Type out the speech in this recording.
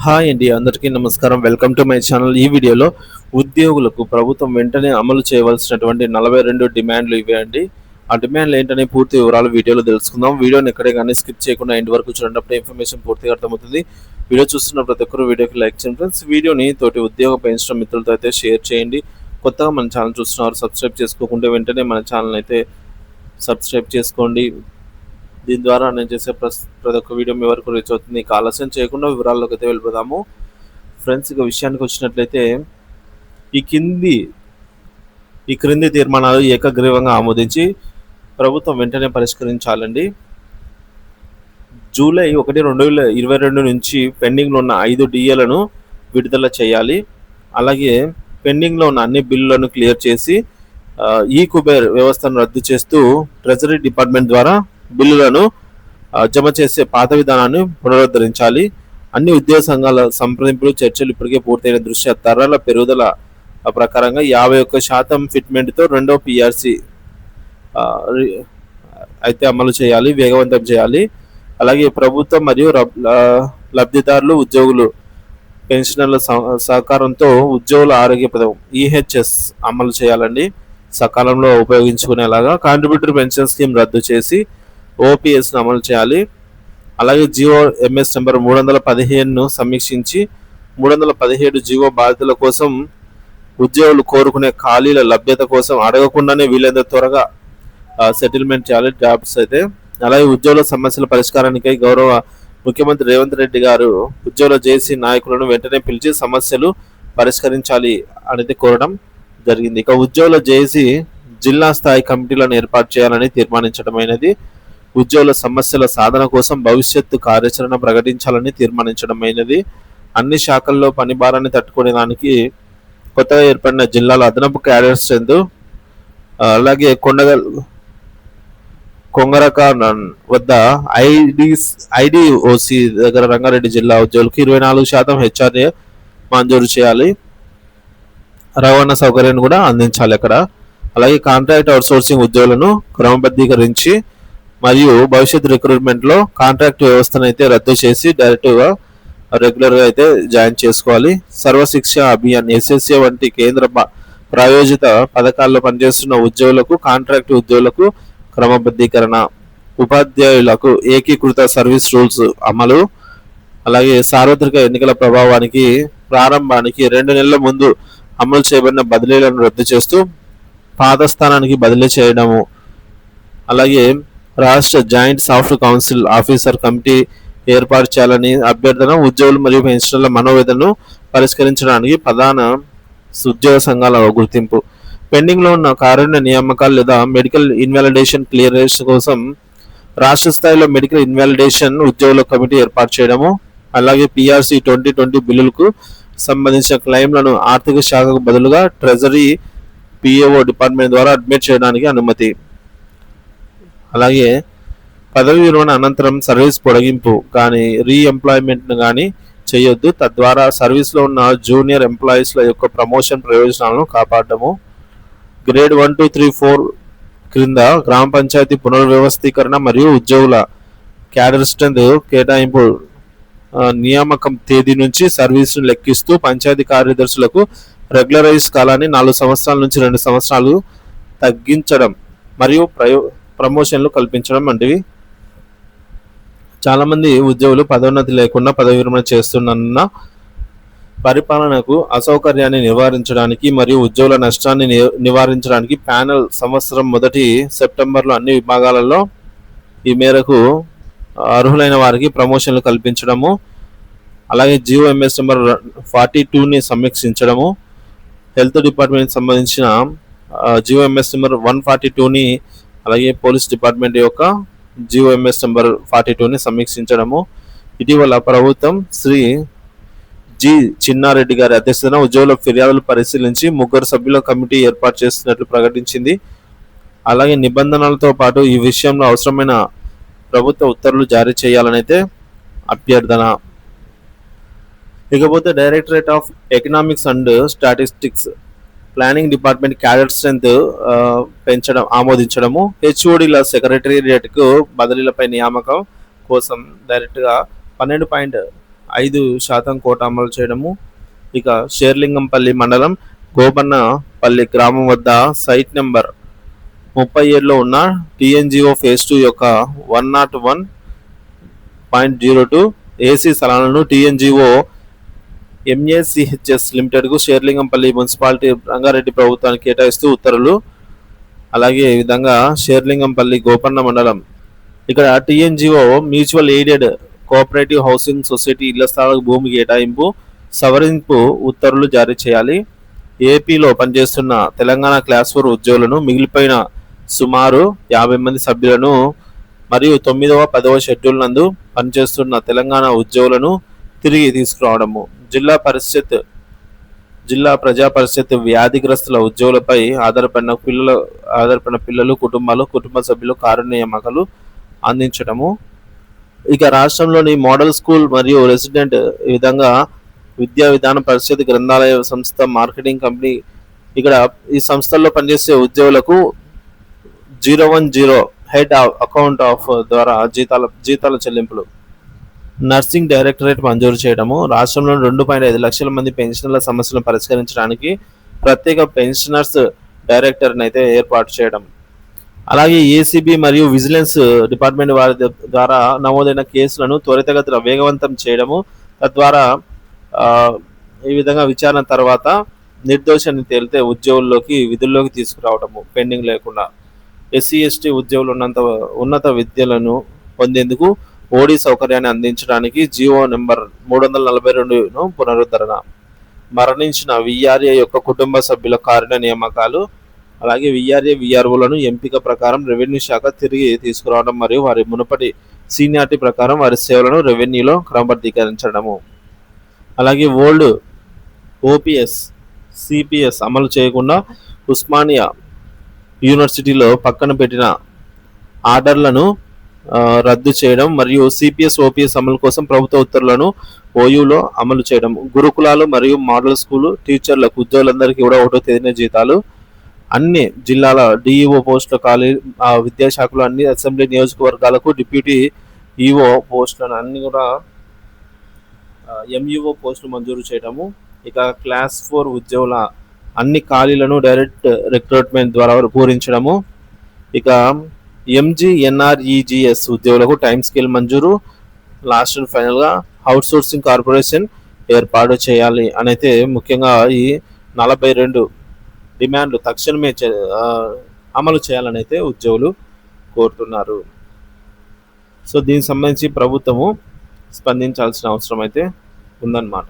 Hi అండి, అందరికీ నమస్కారం. Welcome to my channel. ఈ వీడియోలో ఉద్యోగులకు ప్రభుత్వం వెంటనే అమలు చేయవలసినటువంటి 42 డిమాండ్లు ఇవే అండి. ఆ డిమాండ్లు ఏంటనే పూర్తి వివరాలు వీడియోలో తెలుసుకుందాం. వీడియోని ఎక్కడే కానీ స్కిప్ చేయకుండా ఎండ్ వరకు చూడండి, అప్పుడే ఇన్ఫర్మేషన్ పూర్తిగా అర్థమవుతుంది. వీడియో చూస్తున్న ప్రతి ఒక్కరు వీడియోకి లైక్ చేయండి ఫ్రెండ్స్. వీడియోని తోటి ఉద్యోగ పెంచడం మిత్రులతో అయితే షేర్ చేయండి. కొత్తగా మన ఛానల్ చూస్తున్నారు, సబ్స్క్రైబ్ చేసుకోకుంటే వెంటనే మన ఛానల్ అయితే సబ్స్క్రైబ్ చేసుకోండి. దీని ద్వారా నేను చేసే ప్రతి ఒక్క వీడియో మీ వరకు రీచ్ అవుతుంది. ఇక ఆలస్యం చేయకుండా వివరాల్లోకి అయితే వెళ్ళిపోదాము ఫ్రెండ్స్. ఇక విషయానికి వచ్చినట్లయితే ఈ క్రింది తీర్మానాలు ఏకగ్రీవంగా ఆమోదించి ప్రభుత్వం వెంటనే పరిష్కరించాలండి. జూలై 1, 2022 నుంచి పెండింగ్లో ఉన్న 5 డిఏలను విడుదల చేయాలి. అలాగే పెండింగ్లో ఉన్న అన్ని బిల్లులను క్లియర్ చేసి ఈ కుబేర్ వ్యవస్థను రద్దు చేస్తూ ట్రెజరీ డిపార్ట్మెంట్ ద్వారా బిల్లులను జమ చేసే పాత విధానాన్ని పునరుద్ధరించాలి. అన్ని ఉద్యోగ సంఘాల సంప్రదింపులు చర్చలు ఇప్పటికే పూర్తయిన దృష్ట్యా ధరల పెరుగుదల ప్రకారంగా 51% ఫిట్మెంట్తో రెండో పిఆర్సి అయితే అమలు చేయాలి, వేగవంతం చేయాలి. అలాగే ప్రభుత్వం మరియు లబ్ధిదారులు, ఉద్యోగులు, పెన్షనర్ల సహకారంతో ఉద్యోగుల ఆరోగ్య పథకం ఈహెచ్ఎస్ అమలు చేయాలండి, సకాలంలో ఉపయోగించుకునేలాగా. కాంట్రిబ్యూటరీ పెన్షన్ స్కీమ్ రద్దు చేసి ఓపీఎస్ను అమలు చేయాలి. అలాగే జియో ఎంఎస్ నెంబర్ 315ను సమీక్షించి 317 జియో బాధితుల కోసం ఉద్యోగులు కోరుకునే ఖాళీల లభ్యత కోసం అడగకుండానే వీలైనంత త్వరగా సెటిల్మెంట్ చేయాలి జాబ్స్ అయితే. అలాగే ఉద్యోగుల సమస్యల పరిష్కారానికై గౌరవ ముఖ్యమంత్రి రేవంత్ రెడ్డి గారు ఉద్యోగుల జేసీ నాయకులను వెంటనే పిలిచి సమస్యలు పరిష్కరించాలి అనేది కోరడం జరిగింది. ఇక ఉద్యోగుల జేసీ జిల్లా స్థాయి కమిటీలను ఏర్పాటు చేయాలని తీర్మానించడమైనది. ఉద్యోగుల సమస్యల సాధన కోసం భవిష్యత్తు కార్యాచరణ ప్రకటించాలని తీర్మానించడమైనది. అన్ని శాఖల్లో పని భారాన్ని తట్టుకునేదానికి కొత్తగా ఏర్పడిన జిల్లాలో అదనపు క్యాడర్ స్ట్రెంత్, అలాగే కొంగరక వద్ద ఐడిఓసి దగ్గర రంగారెడ్డి జిల్లా ఉద్యోగులకు 24% హెచ్ఆర్ఏ మంజూరు చేయాలి. రవాణా సౌకర్యాన్ని కూడా అందించాలి అక్కడ. అలాగే కాంట్రాక్ట్ అవుట్సోర్సింగ్ ఉద్యోగులను క్రమబద్ధీకరించి మరియు భవిష్యత్ రిక్రూట్మెంట్లో కాంట్రాక్ట్ వ్యవస్థను అయితే రద్దు చేసి డైరెక్ట్గా రెగ్యులర్గా అయితే జాయిన్ చేసుకోవాలి. సర్వశిక్ష అభియాన్, ఎస్ఎస్ఏ వంటి కేంద్ర ప్రాయోజిత పథకాల్లో పనిచేస్తున్న ఉద్యోగులకు, కాంట్రాక్ట్ ఉద్యోగులకు క్రమబద్ధీకరణ, ఉపాధ్యాయులకు ఏకీకృత సర్వీస్ రూల్స్ అమలు. అలాగే సార్వత్రిక ఎన్నికల ప్రారంభానికి 2 నెలల ముందు అమలు చేయబడిన బదిలీలను రద్దు చేస్తూ పాత స్థానానికి బదిలీ చేయడము. అలాగే రాష్ట్ర joint soft council officer committee ఏర్పాటు చేయాలని అభ్యర్థన. ఉద్యోగులు మరియు పెన్షనర్ల మనోవేదనను పరిష్కరించడానికి ప్రధాన ఉద్యోగ సంఘాల గుర్తింపు. పెండింగ్లో ఉన్న కారుణ్య నియామకాలు లేదా మెడికల్ ఇన్వాలిడేషన్ క్లియరెన్స్ కోసం రాష్ట్ర స్థాయిలో మెడికల్ ఇన్వాలిడేషన్ ఉద్యోగుల కమిటీ ఏర్పాటు చేయడము. అలాగే పిఆర్సి 2020 బిల్లులకు సంబంధించిన క్లెయిమ్లను ఆర్థిక శాఖకు బదులుగా ట్రెజరీ పిఏఓ డిపార్ట్మెంట్ ద్వారా అడ్మిట్ చేయడానికి అనుమతి. అలాగే పదవి విరమణ అనంతరం సర్వీస్ పొడిగింపు కానీ రీఎంప్లాయ్మెంట్ను కానీ చేయొద్దు. తద్వారా సర్వీస్లో ఉన్న జూనియర్ ఎంప్లాయీస్ల యొక్క ప్రమోషన్ ప్రయోజనాలను కాపాడము. గ్రేడ్ 1, 2, 3, 4 క్రింద గ్రామ పంచాయతీ పునర్వ్యవస్థీకరణ మరియు ఉద్యోగుల క్యాడర్ స్ట్రెంత్ కేటాయింపు నియామకం తేదీ నుంచి సర్వీస్ను లెక్కిస్తూ పంచాయతీ కార్యదర్శులకు రెగ్యులరైజ్ కాలాన్ని 4 సంవత్సరాల నుంచి 2 సంవత్సరాలు తగ్గించడం మరియు ప్రమోషన్లు కల్పించడం వంటివి. చాలామంది ఉద్యోగులు పదోన్నతి లేకుండా పదవి విరమణ చేస్తున్న పరిపాలనకు అసౌకర్యాన్ని నివారించడానికి మరియు ఉద్యోగుల నష్టాన్ని నివారించడానికి ప్యానెల్ సంవత్సరం 1 సెప్టెంబర్లో అన్ని విభాగాలలో ఈ మేరకు అర్హులైన వారికి ప్రమోషన్లు కల్పించడము. అలాగే జియోఎంఎస్ నెంబర్ 42ని సమీక్షించడము. హెల్త్ డిపార్ట్మెంట్కి సంబంధించిన జియోఎంఎస్ నెంబర్ 142ని, అలాగే పోలీస్ డిపార్ట్మెంట్ యొక్క జియోఎంఎస్ నెంబర్ 42ని సమీక్షించడము. ఇటీవల ప్రభుత్వం శ్రీ జి చిన్నారెడ్డి గారి అధ్యక్షతన ఉద్యోగుల ఫిర్యాదులు పరిశీలించి 3 సభ్యుల కమిటీ ఏర్పాటు చేస్తున్నట్లు ప్రకటించింది. అలాగే నిబంధనలతో పాటు ఈ విషయంలో అవసరమైన ప్రభుత్వ ఉత్తర్వులు జారీ చేయాలని అయితే అభ్యర్థన. ఇకపోతే directorate of economics and statistics planning department cadre strength పెంచడం ఆమోదించడము. హెచ్ఓడిల సెక్రటేరియట్కు బదిలీలపై నియామకం కోసం డైరెక్ట్గా 12 5% కోట అమలు చేయడము. ఇక షేర్లింగంపల్లి మండలం గోపన్నపల్లి గ్రామం వద్ద సైట్ నెంబర్ 37లో ఉన్న టీఎన్జిఓ ఫేజ్ 2 యొక్క 101.02 ఏసీ స్థలాలను టీఎన్జిఓ ఎంఏసిహెచ్ఎస్ లిమిటెడ్కు షేర్లింగంపల్లి మున్సిపాలిటీ రంగారెడ్డి ప్రభుత్వానికి కేటాయిస్తూ ఉత్తర్వులు. అలాగే ఈ విధంగా షేర్లింగంపల్లి గోపన్న మండలం ఇక్కడ TNGO mutual aided cooperative housing society ఇళ్ల స్థలాలకు భూమి కేటాయింపు సవరింపు ఉత్తర్వులు జారీ చేయాలి. ఏపీలో పనిచేస్తున్న తెలంగాణ క్లాస్ 4 ఉద్యోగులను మిగిలిపోయిన సుమారు 50 మంది సభ్యులను మరియు 9వ 10వ షెడ్యూల్ నందు పనిచేస్తున్న తెలంగాణ ఉద్యోగులను తిరిగి తీసుకురావడము. జిల్లా ప్రజా పరిషత్ వ్యాధిగ్రస్తుల ఉద్యోగులపై ఆధారపడిన పిల్లలు కుటుంబ సభ్యులు కారు నియామకాలు అందించడము. ఇక రాష్ట్రంలోని మోడల్ స్కూల్ మరియు రెసిడెంట్ ఈ విధంగా విద్యా విధాన పరిషత్ గ్రంథాలయ సంస్థ మార్కెటింగ్ కంపెనీ ఇక్కడ ఈ సంస్థల్లో పనిచేసే ఉద్యోగులకు 010 హెడ్ అకౌంట్ ఆఫ్ ద్వారా జీతాల చెల్లింపులు. నర్సింగ్ డైరెక్టరేట్ మంజూరు చేయడము. రాష్ట్రంలో 2.5 లక్షల మంది పెన్షనర్ల సమస్యలను పరిష్కరించడానికి ప్రత్యేక పెన్షనర్స్ డైరెక్టర్ని అయితే ఏర్పాటు చేయడం. అలాగే ఏసీబీ మరియు విజిలెన్స్ డిపార్ట్మెంట్ వారి ద్వారా నమోదైన కేసులను త్వరితగతిన వేగవంతం చేయడము. తద్వారా ఈ విధంగా విచారణ తర్వాత నిర్దోషాన్ని తేలితే విధుల్లోకి తీసుకురావడము పెండింగ్ లేకుండా. ఎస్సీ ఎస్టీ ఉద్యోగులు ఉన్నత విద్యలను పొందేందుకు ఓడి సౌకర్యాన్ని అందించడానికి జీవో నెంబర్ 342ను పునరుద్ధరణ. మరణించిన విఆర్ఏ యొక్క కుటుంబ సభ్యుల కారుణ నియామకాలు. అలాగే విఆర్ఏ విఆర్ఓలను ఎంపిక ప్రకారం రెవెన్యూ శాఖ తిరిగి తీసుకురావడం మరియు వారి మునుపటి సీనియారిటీ ప్రకారం వారి సేవలను రెవెన్యూలో క్రమబద్ధీకరించడము. అలాగే ఓల్డ్ ఓపీఎస్ సిపిఎస్ అమలు చేయకుండా ఉస్మానియా యూనివర్సిటీలో పక్కన పెట్టిన ఆర్డర్లను రద్దు చేయడం మరియు సిపిఎస్ ఓపీఎస్ అమలు కోసం ప్రభుత్వ ఉత్తర్వులను ఓయూలో అమలు చేయడం. గురుకులాలు మరియు మోడల్ స్కూలు టీచర్లకు ఉద్యోగులందరికీ కూడా 1వ తేదీన జీతాలు. అన్ని జిల్లాల డిఈఓ పోస్టుల విద్యాశాఖలో అన్ని అసెంబ్లీ నియోజకవర్గాలకు డిప్యూటీ ఈఓ పోస్టులను అన్ని కూడా ఎంఈఓ పోస్టులు మంజూరు చేయడము. ఇక క్లాస్ 4 ఉద్యోగుల అన్ని ఖాళీలను డైరెక్ట్ రిక్రూట్మెంట్ ద్వారా పూరించడము. ఇక ఎంజీఎన్ఆర్ఈజిఎస్ ఉద్యోగులకు టైం స్కేల్ మంజూరు. లాస్ట్ అండ్ ఫైనల్గా అవుట్ సోర్సింగ్ కార్పొరేషన్ ఏర్పాటు చేయాలి అని అయితే ముఖ్యంగా ఈ 42 డిమాండ్లు తక్షణమే అమలు చేయాలని అయితే ఉద్యోగులు కోరుతున్నారు. సో దీనికి సంబంధించి ప్రభుత్వము స్పందించాల్సిన అవసరం అయితే ఉందన్నమాట.